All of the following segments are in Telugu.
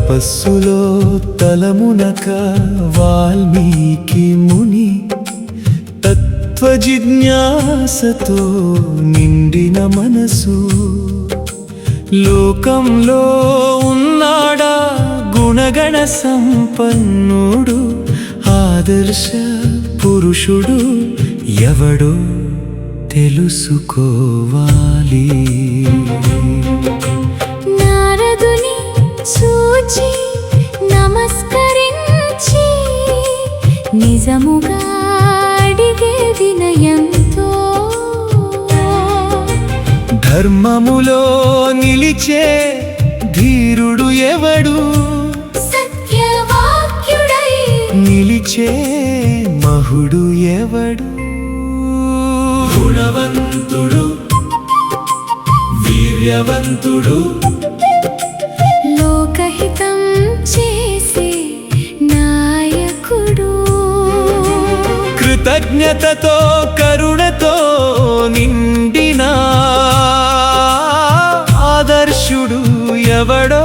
తపస్సులో తలమునక వాల్మీకి ముని తత్వజిజ్ఞాసతో నిండిన మనసు లోకంలో ఉన్నాడా గుణగణ సంపన్నుడు ఆదర్శ పురుషుడు ఎవడో తెలుసుకోవాలి. నారదుని చూచి నమస్కరించి నిజముగా అడిగే వినయంతో ధర్మములో నిలిచే ధీరుడు ఎవడు సత్యవాక్యుడై నిలిచే మహుడు ఎవడు గుణవంతుడు వీర్యవంతుడు లోకహితం చేసే నాయకుడు కృతజ్ఞతతో కరుణతో నిండిన ఆదర్శుడు ఎవడో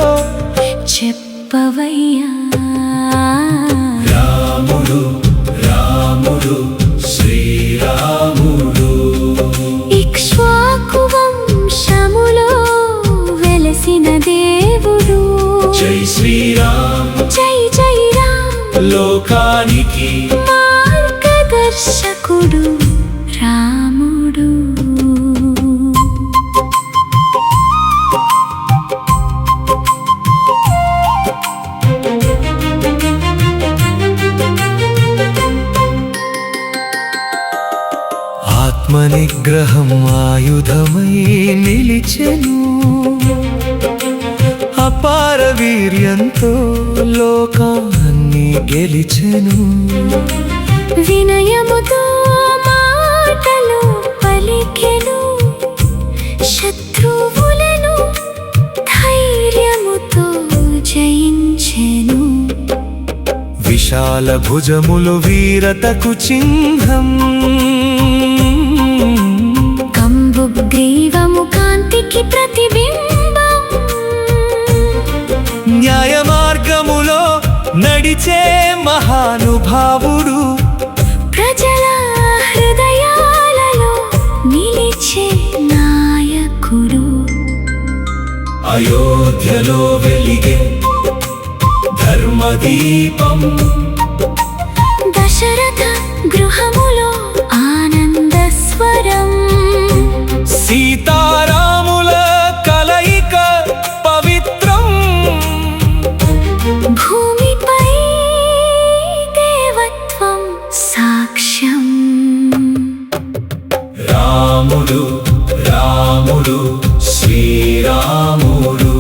చెప్పవయ్యా. రాముడు రాముడు శ్రీరాముడు ఇక్ష్వాకు వంశములో వెలసిన దేవుడు జై శ్రీరామ్ జై జై రామ్ లోకానికి మార్గదర్శకుడు రాముడు. ఆత్మనిగ్రహం ఆయుధమై నిలిచెను అపార వీర్యంతో లోకాన్ని గెలిచెను వినయముతో మాటలు పలికెను శత్రువులను ధైర్యముతో జయించెను విశాల భుజములు వీరతకు చిహ్నం కంబుగ్రీవము కాంతికి ప్రతిబింబం న్యాయ మార్గములో నడిచే మహానుభావుడు ప్రజల హృదయాలలో నిలిచే నాయకుడు అయోధ్యలో వెలిగే ధర్మదీపం దశరథ గృహములో ఆనంద స్వరం సీతారాముల కలయిక పవిత్రం భూమిపై దేవత్వం సాక్ష్యం రాముడు రాముడు శ్రీరాముడు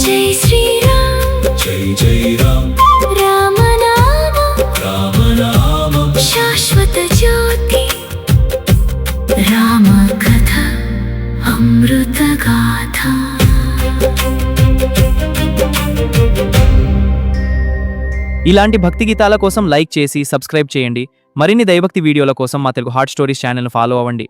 జై శ్రీరామ్ జై జై రామ్ రామనామం రామనామం శాశ్వత జ్యోతి రామ కథ అమృత గాథ. ఇలాంటి భక్తి గీతాల కోసం లైక్ చేసి సబ్స్క్రైబ్ చేయండి. మరిన్ని దైవభక్తి వీడియోల కోసం మా తెలుగు హాట్ స్టోరీస్ ఛానల్ను ఫాలో అవ్వండి.